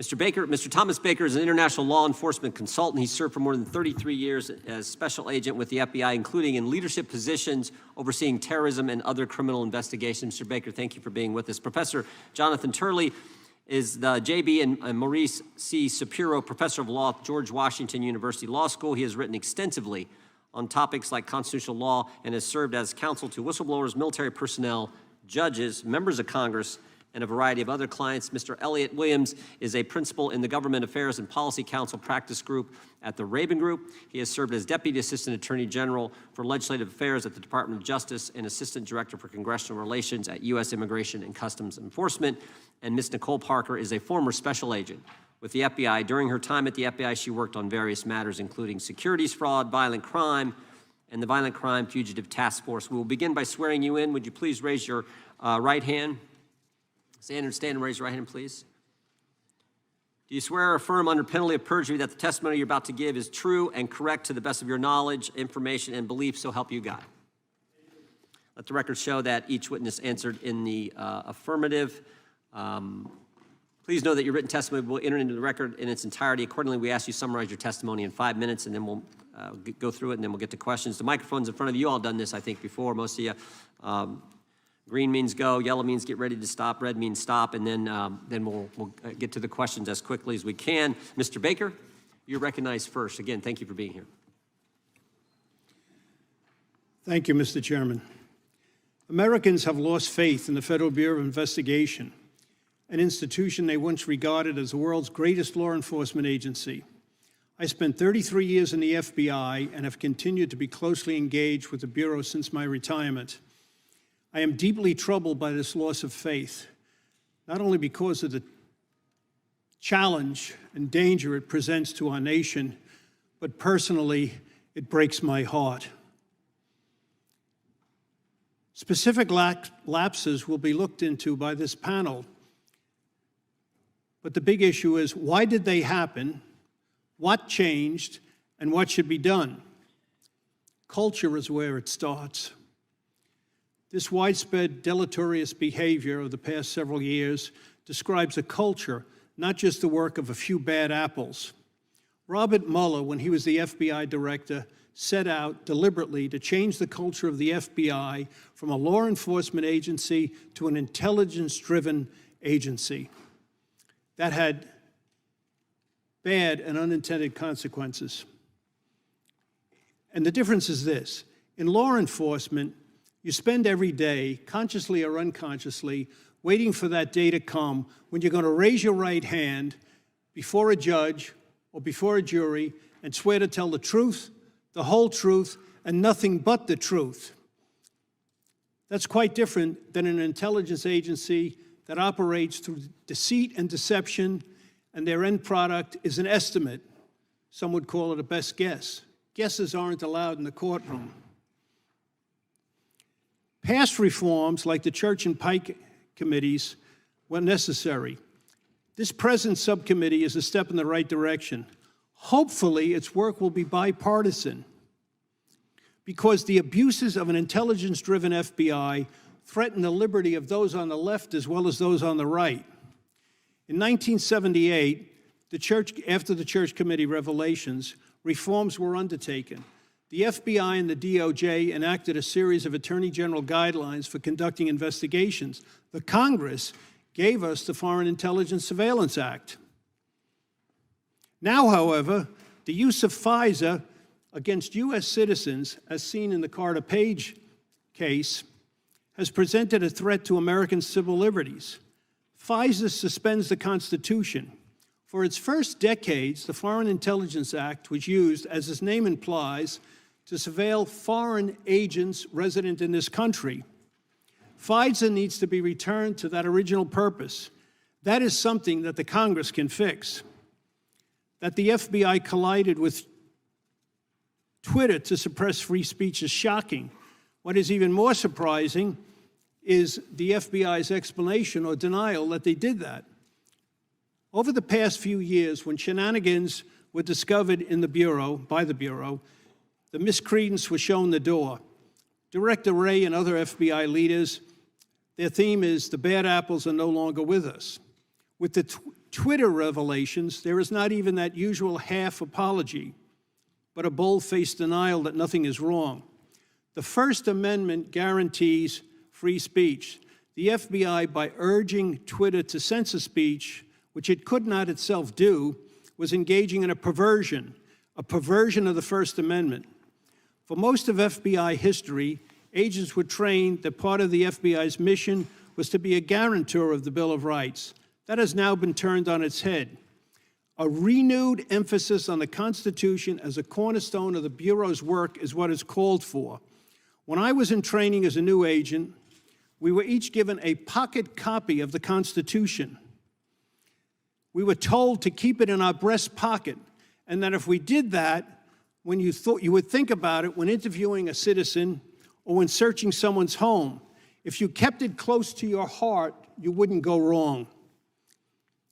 Mr. Thomas Baker is an international law enforcement consultant. He served for more than 33 years as special agent with the FBI, including in leadership positions overseeing terrorism and other criminal investigations. Mr. Baker, thank you for being with us. Professor Jonathan Turley is the J.B. and Maurice C. Shapiro Professor of Law at George Washington University Law School. He has written extensively on topics like constitutional law and has served as counsel to whistleblowers, military personnel, judges, members of Congress, and a variety of other clients. Mr. Elliott Williams is a principal in the Government Affairs and Policy Council Practice Group at the Raven Group. He has served as Deputy Assistant Attorney General for Legislative Affairs at the Department of Justice and Assistant Director for Congressional Relations at U.S. Immigration and Customs Enforcement. And Ms. Nicole Parker is a former special agent with the FBI. During her time at the FBI, she worked on various matters, including securities fraud, violent crime, and the Violent Crime Fugitive Task Force. We will begin by swearing you in. Would you please raise your right hand? Stand and raise your right hand, please. Do you swear or affirm under penalty of perjury that the testimony you're about to give is true and correct to the best of your knowledge, information, and belief, so help you God? Let the record show that each witness answered in the affirmative. Please know that your written testimony will enter into the record in its entirety. Accordingly, we ask you to summarize your testimony in 5 minutes, and then we'll go through it, and then we'll get to questions. The microphone's in front of you. You all done this, I think, before, most of you. Green means go, yellow means get ready to stop, red means stop, and then we'll get to the questions as quickly as we can. Mr. Baker, you're recognized first. Again, thank you for being here. Thank you, Mr. Chairman. Americans have lost faith in the Federal Bureau of Investigation, an institution they once regarded as the world's greatest law enforcement agency. I spent 33 years in the FBI and have continued to be closely engaged with the Bureau since my retirement. I am deeply troubled by this loss of faith, not only because of the challenge and danger it presents to our nation, but personally, it breaks my heart. Specific lapses will be looked into by this panel, but the big issue is, why did they happen, what changed, and what should be done? Culture is where it starts. This widespread deleterious behavior of the past several years describes a culture, not just the work of a few bad apples. Robert Mueller, when he was the FBI director, set out deliberately to change the culture of the FBI from a law enforcement agency to an intelligence-driven agency. That had bad and unintended consequences. And the difference is this: in law enforcement, you spend every day, consciously or unconsciously, waiting for that day to come when you're going to raise your right hand before a judge or before a jury and swear to tell the truth, the whole truth, and nothing but the truth. That's quite different than an intelligence agency that operates through deceit and deception, and their end product is an estimate. Some would call it a best guess. Guesses aren't allowed in the courtroom. Past reforms, like the Church and Pike committees, were necessary. This present subcommittee is a step in the right direction. Hopefully, its work will be bipartisan, because the abuses of an intelligence-driven FBI threaten the liberty of those on the left as well as those on the right. In 1978, after the Church Committee revelations, reforms were undertaken. The FBI and the DOJ enacted a series of Attorney General guidelines for conducting investigations. The Congress gave us the Foreign Intelligence Surveillance Act. Now, however, the use of FISA against U.S. citizens, as seen in the Carter Page case, has presented a threat to American civil liberties. FISA suspends the Constitution. For its first decades, the Foreign Intelligence Act was used, as its name implies, to surveil foreign agents resident in this country. FISA needs to be returned to that original purpose. That is something that the Congress can fix. That the FBI collided with Twitter to suppress free speech is shocking. What is even more surprising is the FBI's explanation or denial that they did that. Over the past few years, when shenanigans were discovered in the Bureau, by the Bureau, the miscreants were shown the door. Director Wray and other FBI leaders, their theme is, the bad apples are no longer with us. With the Twitter revelations, there is not even that usual half apology, but a bold-faced denial that nothing is wrong. The First Amendment guarantees free speech. The FBI, by urging Twitter to censor speech, which it could not itself do, was engaging in a perversion of the First Amendment. For most of FBI history, agents were trained that part of the FBI's mission was to be a guarantor of the Bill of Rights. That has now been turned on its head. A renewed emphasis on the Constitution as a cornerstone of the Bureau's work is what is called for. When I was in training as a new agent, we were each given a pocket copy of the Constitution. We were told to keep it in our breast pocket, and that if we did that, when you would think about it when interviewing a citizen or when searching someone's home, if you kept it close to your heart, you wouldn't go wrong.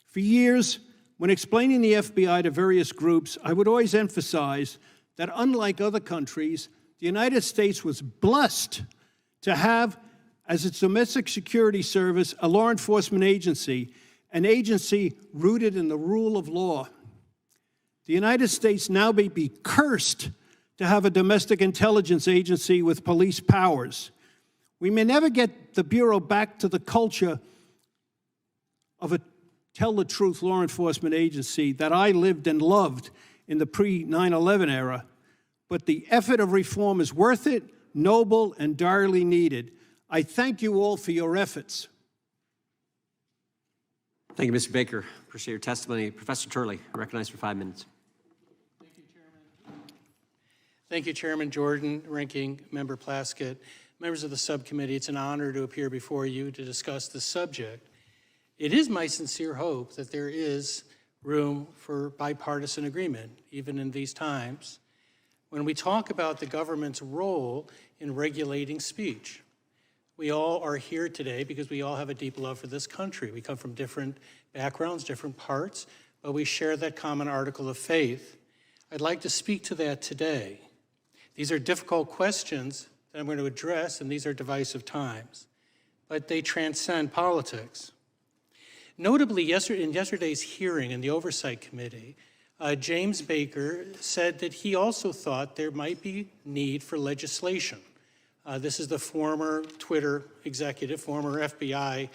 For years, when explaining the FBI to various groups, I would always emphasize that unlike other countries, the United States was blessed to have as its domestic security service a law enforcement agency, an agency rooted in the rule of law. The United States now may be cursed to have a domestic intelligence agency with police powers. We may never get the Bureau back to the culture of a tell-the-truth law enforcement agency that I lived and loved in the pre-9/11 era, but the effort of reform is worth it, noble, and direly needed. I thank you all for your efforts. Thank you, Mr. Baker. Appreciate your testimony. Professor Turley, recognized for 5 minutes. Thank you, Chairman. Thank you, Chairman Jordan, Ranking Member Plaskett, members of the subcommittee. It's an honor to appear before you to discuss this subject. It is my sincere hope that there is room for bipartisan agreement, even in these times, when we talk about the government's role in regulating speech. We all are here today because we all have a deep love for this country. We come from different backgrounds, different parts, but we share that common article of faith. I'd like to speak to that today. These are difficult questions that I'm going to address, and these are divisive times, but they transcend politics. Notably, in yesterday's hearing in the Oversight Committee, James Baker said that he also thought there might be need for legislation. This is the former Twitter executive, former FBI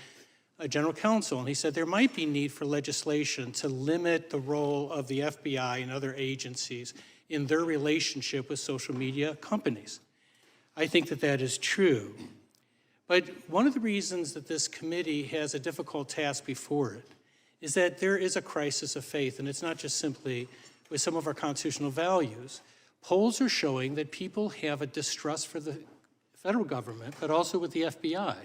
general counsel, and he said there might be need for legislation to limit the role of the FBI and other agencies in their relationship with social media companies. I think that that is true. But one of the reasons that this committee has a difficult task before it is that there is a crisis of faith, and it's not just simply with some of our constitutional values. Polls are showing that people have a distrust for the federal government, but also with the FBI.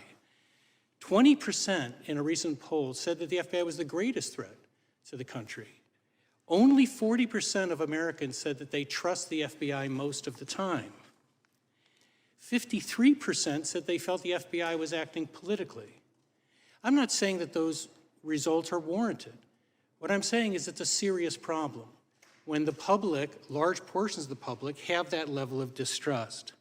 20% in a recent poll said that the FBI was the greatest threat to the country. Only 40% of Americans said that they trust the FBI most of the time. 53% said they felt the FBI was acting politically. I'm not saying that those results are warranted. What I'm saying is it's a serious problem when the public, large portions of the public, have that level of distrust.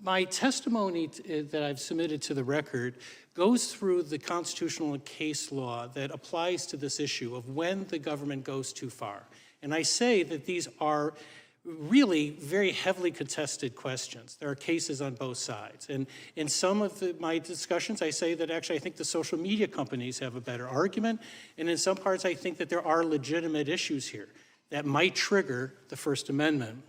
My testimony that I've submitted to the record goes through the constitutional and case law that applies to this issue of when the government goes too far. And I say that these are really very heavily contested questions. There are cases on both sides. And in some of my discussions, I say that actually I think the social media companies have a better argument. And in some parts, I think that there are legitimate issues here that might trigger the First Amendment.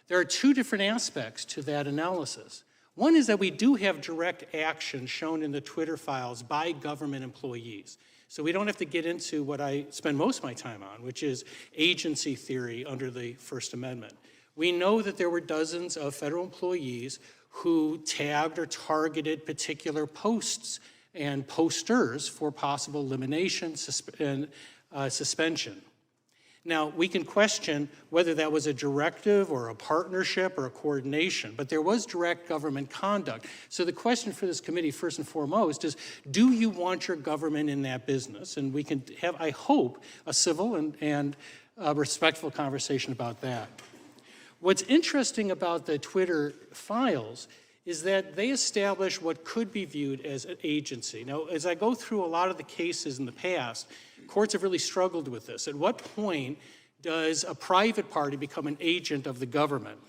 There are two different aspects to that analysis. One is that we do have direct action shown in the Twitter files by government employees. So we don't have to get into what I spend most of my time on, which is agency theory under the First Amendment. We know that there were dozens of federal employees who tagged or targeted particular posts and posters for possible elimination and suspension. Now, we can question whether that was a directive or a partnership or a coordination, but there was direct government conduct. So the question for this committee, first and foremost, is do you want your government in that business? And we can have, I hope, a civil and respectful conversation about that. What's interesting about the Twitter files is that they establish what could be viewed as an agency. Now, as I go through a lot of the cases in the past, courts have really struggled with this. At what point does a private party become an agent of the government?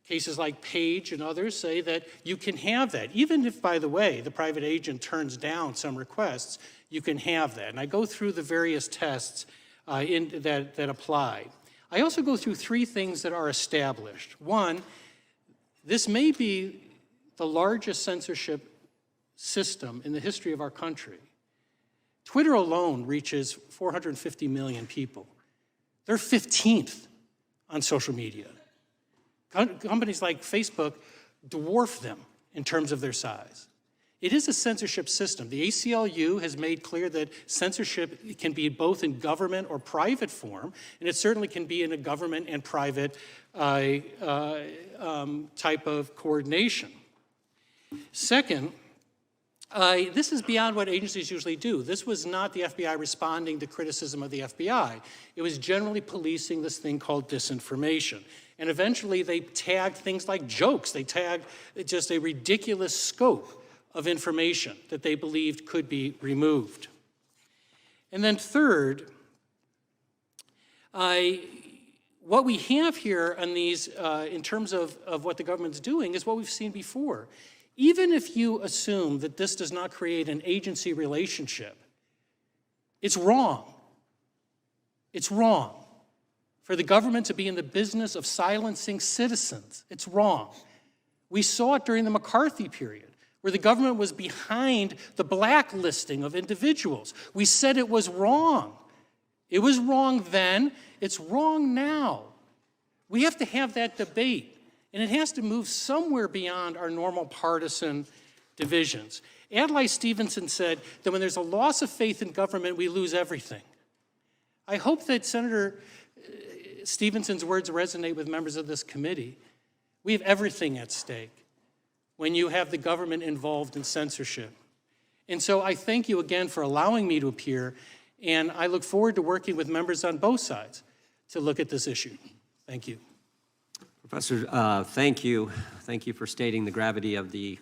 Cases like Page and others say that you can have that. Even if, by the way, the private agent turns down some requests, you can have that. And I go through the various tests that apply. I also go through three things that are established. One, this may be the largest censorship system in the history of our country. Twitter alone reaches 450 million people. They're 15th on social media. Companies like Facebook dwarf them in terms of their size. It is a censorship system. The ACLU has made clear that censorship can be both in government or private form, and it certainly can be in a government and private type of coordination. Second, this is beyond what agencies usually do. This was not the FBI responding to criticism of the FBI. It was generally policing this thing called disinformation. And eventually they tagged things like jokes. They tagged just a ridiculous scope of information that they believed could be removed. And then third, what we have here on these, in terms of what the government's doing, is what we've seen before. Even if you assume that this does not create an agency relationship, it's wrong. It's wrong for the government to be in the business of silencing citizens. It's wrong. We saw it during the McCarthy period, where the government was behind the blacklisting of individuals. We said it was wrong. It was wrong then. It's wrong now. We have to have that debate. And it has to move somewhere beyond our normal partisan divisions. Adlai Stevenson said that when there's a loss of faith in government, we lose everything. I hope that Senator Stevenson's words resonate with members of this committee. We have everything at stake when you have the government involved in censorship. And so I thank you again for allowing me to appear, and I look forward to working with members on both sides to look at this issue. Thank you. Professor, thank you. Thank you for stating the gravity of the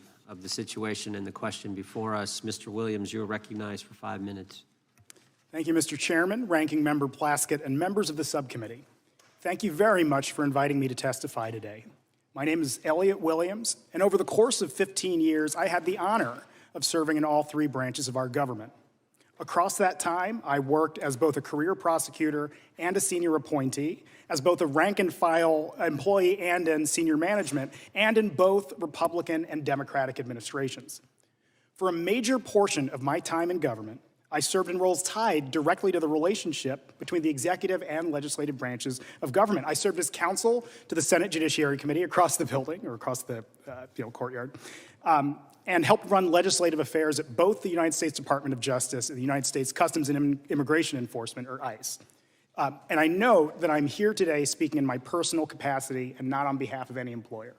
situation and the question before us. Mr. Williams, you're recognized for 5 minutes. Thank you, Mr. Chairman, Ranking Member Plaskett, and members of the subcommittee. Thank you very much for inviting me to testify today. My name is Elliot Williams, and over the course of 15 years, I had the honor of serving in all three branches of our government. Across that time, I worked as both a career prosecutor and a senior appointee, as both a rank-and-file employee and in senior management, and in both Republican and Democratic administrations. For a major portion of my time in government, I served in roles tied directly to the relationship between the executive and legislative branches of government. I served as counsel to the Senate Judiciary Committee across the building, or across the courtyard, and helped run legislative affairs at both the United States Department of Justice and the United States Customs and Immigration Enforcement, or ICE. And I know that I'm here today speaking in my personal capacity and not on behalf of any employer.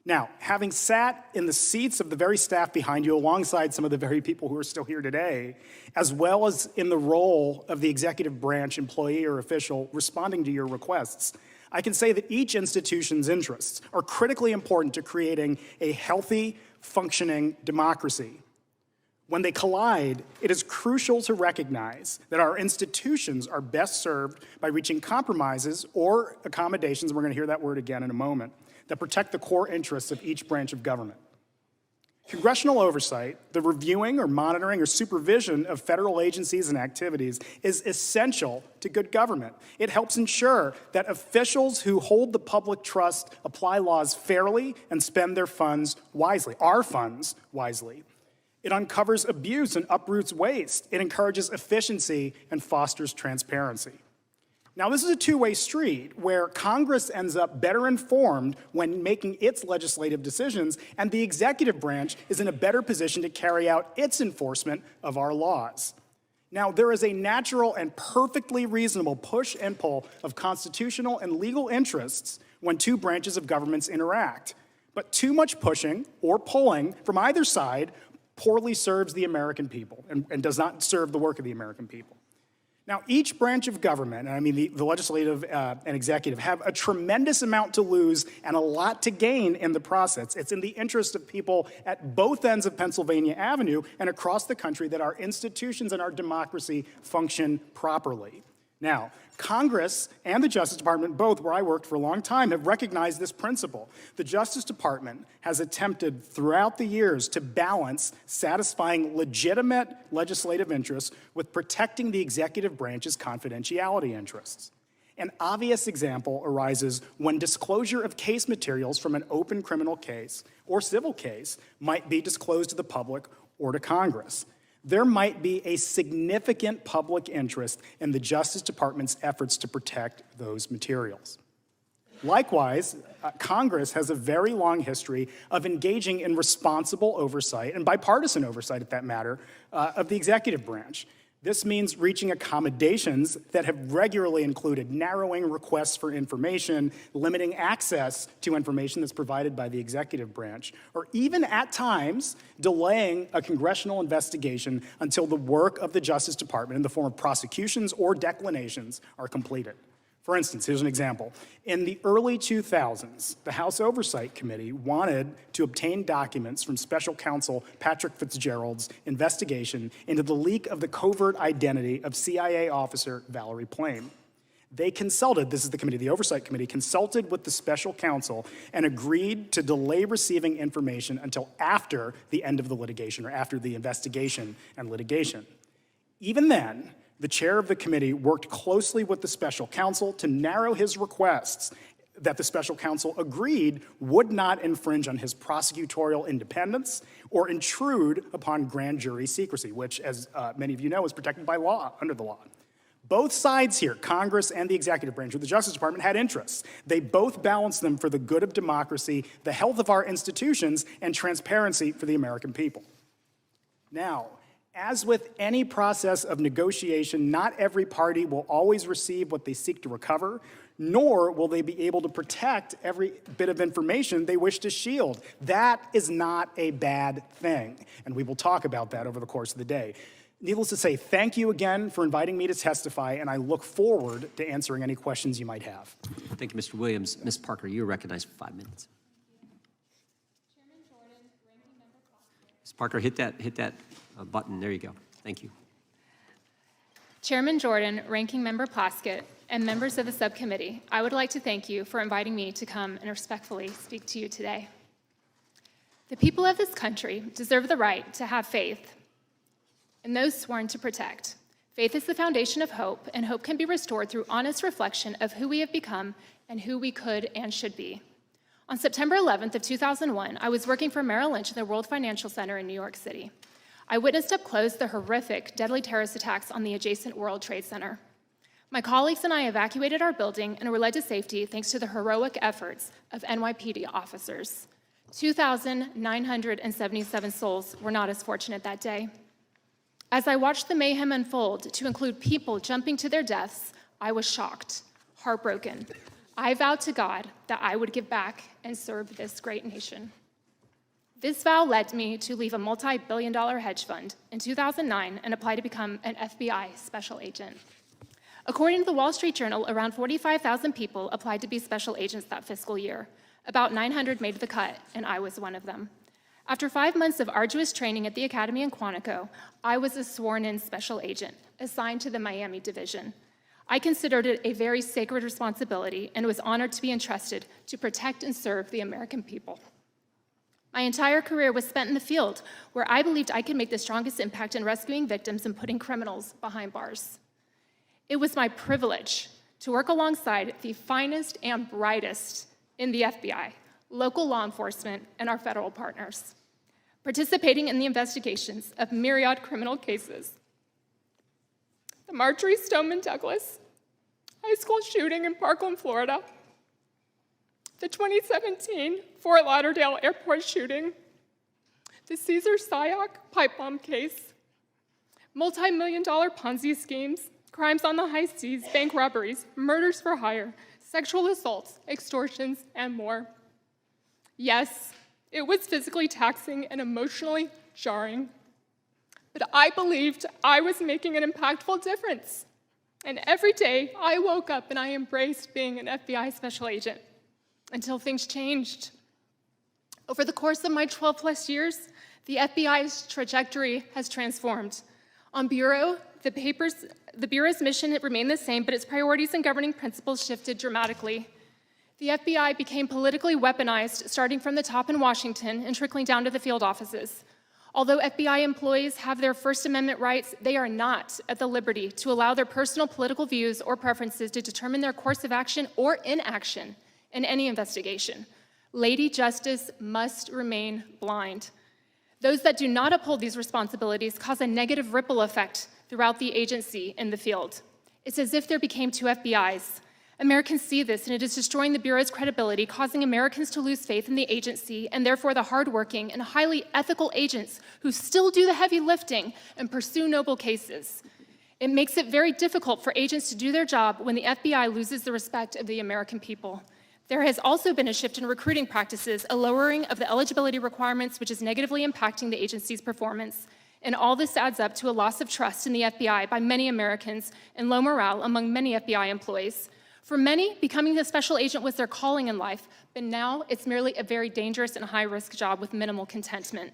Now, having sat in the seats of the very staff behind you alongside some of the very people who are still here today, as well as in the role of the executive branch employee or official responding to your requests, I can say that each institution's interests are critically important to creating a healthy, functioning democracy. When they collide, it is crucial to recognize that our institutions are best served by reaching compromises or accommodations, we're going to hear that word again in a moment, that protect the core interests of each branch of government. Congressional oversight, the reviewing or monitoring or supervision of federal agencies and activities, is essential to good government. It helps ensure that officials who hold the public trust apply laws fairly and spend their funds wisely, our funds wisely. It uncovers abuse and uproots waste. It encourages efficiency and fosters transparency. Now, this is a two-way street where Congress ends up better informed when making its legislative decisions, and the executive branch is in a better position to carry out its enforcement of our laws. Now, there is a natural and perfectly reasonable push and pull of constitutional and legal interests when two branches of governments interact. But too much pushing or pulling from either side poorly serves the American people and does not serve the work of the American people. Now, each branch of government, and I mean the legislative and executive, have a tremendous amount to lose and a lot to gain in the process. It's in the interest of people at both ends of Pennsylvania Avenue and across the country that our institutions and our democracy function properly. Now, Congress and the Justice Department, both where I worked for a long time, have recognized this principle. The Justice Department has attempted throughout the years to balance satisfying legitimate legislative interests with protecting the executive branch's confidentiality interests. An obvious example arises when disclosure of case materials from an open criminal case or civil case might be disclosed to the public or to Congress. There might be a significant public interest in the Justice Department's efforts to protect those materials. Likewise, Congress has a very long history of engaging in responsible oversight, and bipartisan oversight at that matter, of the executive branch. This means reaching accommodations that have regularly included narrowing requests for information, limiting access to information that's provided by the executive branch, or even at times delaying a congressional investigation until the work of the Justice Department in the form of prosecutions or declinations are completed. For instance, here's an example. In the early 2000s, the House Oversight Committee wanted to obtain documents from Special Counsel Patrick Fitzgerald's investigation into the leak of the covert identity of CIA officer Valerie Plame. They consulted, this is the committee, the Oversight Committee, consulted with the Special Counsel and agreed to delay receiving information until after the end of the litigation or after the investigation and litigation. Even then, the chair of the committee worked closely with the special counsel to narrow his requests that the special counsel agreed would not infringe on his prosecutorial independence or intrude upon grand jury secrecy, which, as many of you know, is protected by law, under the law. Both sides here, Congress and the executive branch of the Justice Department, had interests. They both balanced them for the good of democracy, the health of our institutions, and transparency for the American people. Now, as with any process of negotiation, not every party will always receive what they seek to recover, nor will they be able to protect every bit of information they wish to shield. That is not a bad thing, and we will talk about that over the course of the day. Needless to say, thank you again for inviting me to testify, and I look forward to answering any questions you might have. Thank you, Mr. Williams. Ms. Parker, you are recognized for 5 minutes. Ms. Parker, hit that button. There you go. Thank you. Chairman Jordan, Ranking Member Plaskett, and members of the subcommittee, I would like to thank you for inviting me to come and respectfully speak to you today. The people of this country deserve the right to have faith in those sworn to protect. Faith is the foundation of hope, and hope can be restored through honest reflection of who we have become and who we could and should be. On September 11th of 2001, I was working for Merrill Lynch in the World Financial Center in New York City. I witnessed up close the horrific, deadly terrorist attacks on the adjacent World Trade Center. My colleagues and I evacuated our building and were led to safety thanks to the heroic efforts of NYPD officers. 2,977 souls were not as fortunate that day. As I watched the mayhem unfold to include people jumping to their deaths, I was shocked, heartbroken. I vowed to God that I would give back and serve this great nation. This vow led me to leave a multi-billion-dollar hedge fund in 2009 and apply to become an FBI special agent. According to the Wall Street Journal, around 45,000 people applied to be special agents that fiscal year. About 900 made the cut, and I was one of them. After 5 months of arduous training at the Academy in Quantico, I was a sworn-in special agent assigned to the Miami division. I considered it a very sacred responsibility and was honored to be entrusted to protect and serve the American people. My entire career was spent in the field, where I believed I could make the strongest impact in rescuing victims and putting criminals behind bars. It was my privilege to work alongside the finest and brightest in the FBI, local law enforcement, and our federal partners, participating in the investigations of myriad criminal cases. The Marjorie Stoneman Douglas high school shooting in Parkland, Florida, the 2017 Fort Lauderdale airport shooting, the Cesar Sayoc pipe bomb case, multi-million-dollar Ponzi schemes, crimes on the high seas, bank robberies, murders for hire, sexual assaults, extortions, and more. Yes, it was physically taxing and emotionally jarring, but I believed I was making an impactful difference. And every day I woke up and I embraced being an FBI special agent until things changed. Over the course of my 12+ years, the FBI's trajectory has transformed. On Bureau, the Bureau's mission remained the same, but its priorities and governing principles shifted dramatically. The FBI became politically weaponized, starting from the top in Washington and trickling down to the field offices. Although FBI employees have their First Amendment rights, they are not at the liberty to allow their personal political views or preferences to determine their course of action or inaction in any investigation. Lady Justice must remain blind. Those that do not uphold these responsibilities cause a negative ripple effect throughout the agency in the field. It's as if there became two FBIs. Americans see this, and it is destroying the Bureau's credibility, causing Americans to lose faith in the agency, and therefore the hardworking and highly ethical agents who still do the heavy lifting and pursue noble cases. It makes it very difficult for agents to do their job when the FBI loses the respect of the American people. There has also been a shift in recruiting practices, a lowering of the eligibility requirements, which is negatively impacting the agency's performance. And all this adds up to a loss of trust in the FBI by many Americans and low morale among many FBI employees. For many, becoming a special agent was their calling in life, but now it's merely a very dangerous and high-risk job with minimal contentment.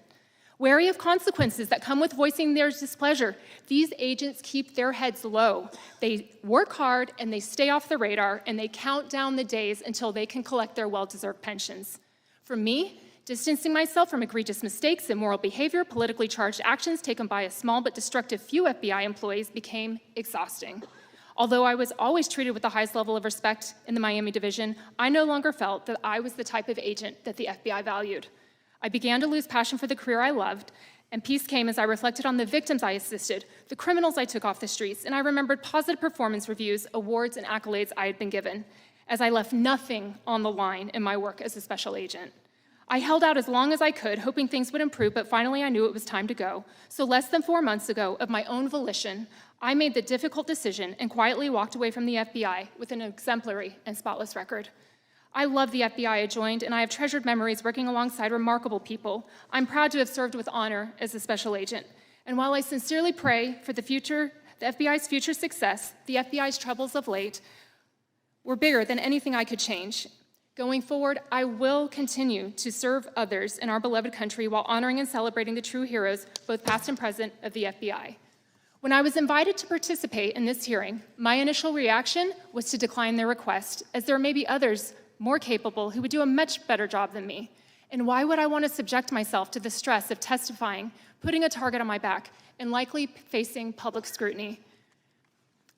Wary of consequences that come with voicing their displeasure, these agents keep their heads low. They work hard and they stay off the radar, and they count down the days until they can collect their well-deserved pensions. For me, distancing myself from egregious mistakes, immoral behavior, politically charged actions taken by a small but destructive few FBI employees became exhausting. Although I was always treated with the highest level of respect in the Miami division, I no longer felt that I was the type of agent that the FBI valued. I began to lose passion for the career I loved, and peace came as I reflected on the victims I assisted, the criminals I took off the streets, and I remembered positive performance reviews, awards, and accolades I had been given, as I left nothing on the line in my work as a special agent. I held out as long as I could, hoping things would improve, but finally I knew it was time to go. So less than 4 months ago, of my own volition, I made the difficult decision and quietly walked away from the FBI with an exemplary and spotless record. I love the FBI I joined, and I have treasured memories working alongside remarkable people. I'm proud to have served with honor as a special agent. And while I sincerely pray for the FBI's future success, the FBI's troubles of late were bigger than anything I could change. Going forward, I will continue to serve others in our beloved country while honoring and celebrating the true heroes, both past and present, of the FBI. When I was invited to participate in this hearing, my initial reaction was to decline their request, as there may be others more capable who would do a much better job than me. And why would I want to subject myself to the stress of testifying, putting a target on my back, and likely facing public scrutiny?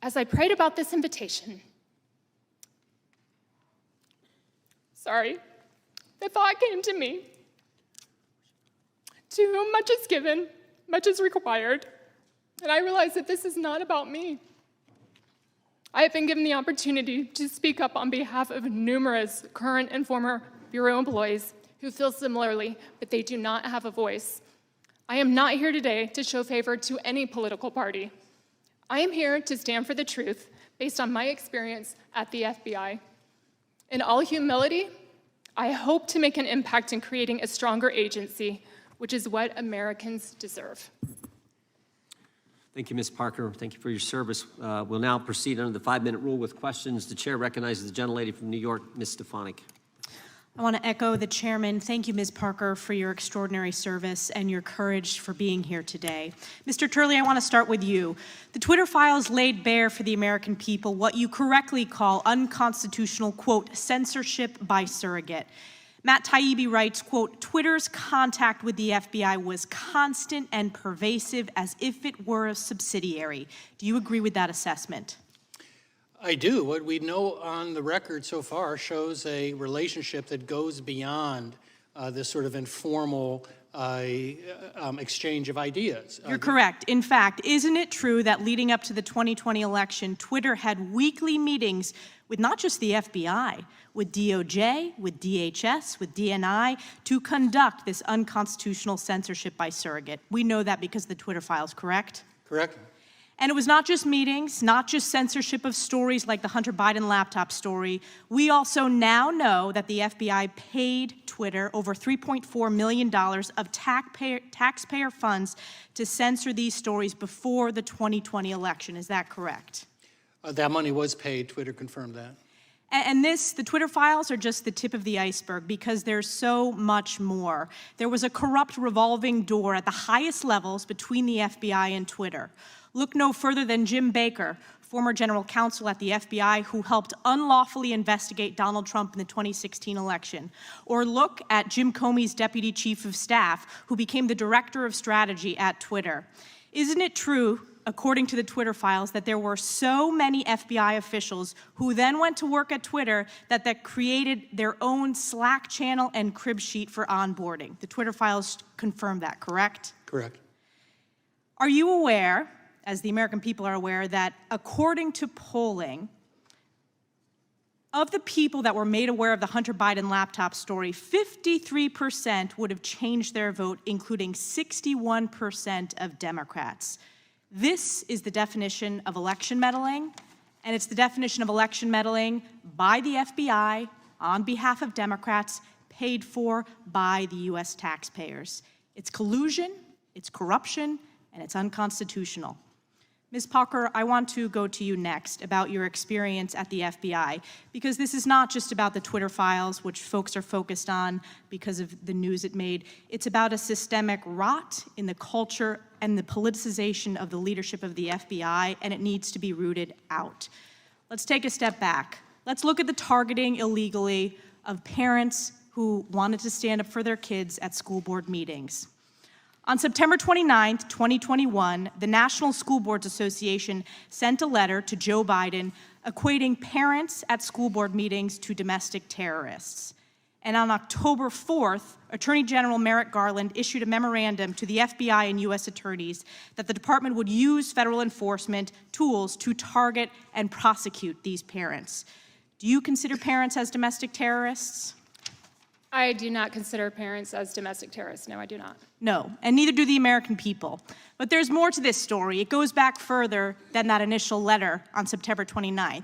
As I prayed about this invitation, the thought came to me: to whom much is given, much is required. And I realized that this is not about me. I have been given the opportunity to speak up on behalf of numerous current and former Bureau employees who feel similarly, but they do not have a voice. I am not here today to show favor to any political party. I am here to stand for the truth based on my experience at the FBI. In all humility, I hope to make an impact in creating a stronger agency, which is what Americans deserve. Thank you, Ms. Parker. Thank you for your service. We'll now proceed under the 5-minute rule with questions. The chair recognizes the gentlelady from New York, Ms. Stefanik. I want to echo the chairman. Thank you, Ms. Parker, for your extraordinary service and your courage for being here today. Mr. Turley, I want to start with you. The Twitter files laid bare for the American people what you correctly call unconstitutional, quote, censorship by surrogate. Matt Taibbi writes, quote, Twitter's contact with the FBI was constant and pervasive as if it were a subsidiary. Do you agree with that assessment? I do. What we know on the record so far shows a relationship that goes beyond this sort of informal exchange of ideas. You're correct. In fact, isn't it true that leading up to the 2020 election, Twitter had weekly meetings with not just the FBI, with DOJ, with DHS, with DNI, to conduct this unconstitutional censorship by surrogate? We know that because of the Twitter files, correct? Correct. And it was not just meetings, not just censorship of stories like the Hunter Biden laptop story. We also now know that the FBI paid Twitter over $3.4 million of taxpayer funds to censor these stories before the 2020 election. Is that correct? That money was paid. Twitter confirmed that. And the Twitter files are just the tip of the iceberg because there's so much more. There was a corrupt revolving door at the highest levels between the FBI and Twitter. Look no further than Jim Baker, former general counsel at the FBI who helped unlawfully investigate Donald Trump in the 2016 election. Or look at Jim Comey's deputy chief of staff, who became the director of strategy at Twitter. Isn't it true, according to the Twitter files, that there were so many FBI officials who then went to work at Twitter that created their own Slack channel and crib sheet for onboarding? The Twitter files confirm that, correct? Correct. Are you aware, as the American people are aware, that according to polling, of the people that were made aware of the Hunter Biden laptop story, 53% would have changed their vote, including 61% of Democrats. This is the definition of election meddling, and it's the definition of election meddling by the FBI on behalf of Democrats, paid for by the U.S. taxpayers. It's collusion, it's corruption, and it's unconstitutional. Ms. Parker, I want to go to you next about your experience at the FBI, because this is not just about the Twitter files, which folks are focused on because of the news it made. It's about a systemic rot in the culture and the politicization of the leadership of the FBI, and it needs to be rooted out. Let's take a step back. Let's look at the targeting illegally of parents who wanted to stand up for their kids at school board meetings. On September 29, 2021, the National School Boards Association sent a letter to Joe Biden equating parents at school board meetings to domestic terrorists. And on October 4th, Attorney General Merrick Garland issued a memorandum to the FBI and U.S. attorneys that the department would use federal enforcement tools to target and prosecute these parents. Do you consider parents as domestic terrorists? I do not consider parents as domestic terrorists. No, I do not. No, and neither do the American people. But there's more to this story. It goes back further than that initial letter on September 29th.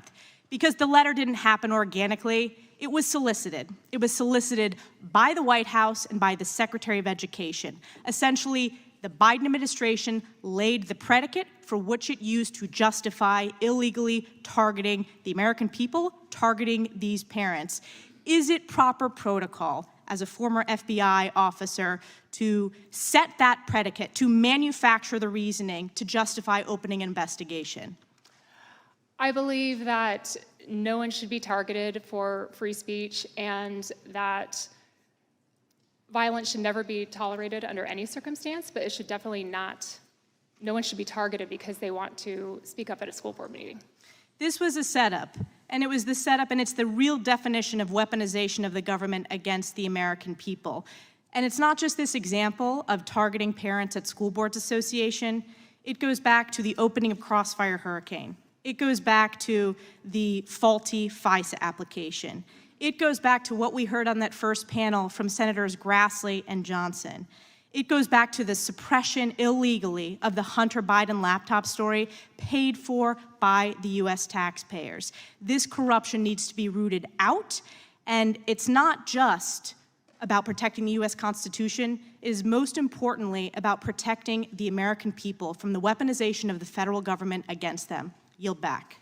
Because the letter didn't happen organically, it was solicited. It was solicited by the White House and by the Secretary of Education. Essentially, the Biden administration laid the predicate for which it used to justify illegally targeting the American people, targeting these parents. Is it proper protocol, as a former FBI officer, to set that predicate, to manufacture the reasoning to justify opening an investigation? I believe that no one should be targeted for free speech and that violence should never be tolerated under any circumstance, but it should definitely not, no one should be targeted because they want to speak up at a school board meeting. This was a setup, and it was the setup, and it's the real definition of weaponization of the government against the American people. And it's not just this example of targeting parents at School Boards Association. It goes back to the opening of Crossfire Hurricane. It goes back to the faulty FISA application. It goes back to what we heard on that first panel from Senators Grassley and Johnson. It goes back to the suppression illegally of the Hunter Biden laptop story paid for by the U.S. taxpayers. This corruption needs to be rooted out, and it's not just about protecting the U.S. Constitution. It is most importantly about protecting the American people from the weaponization of the federal government against them. Yield back.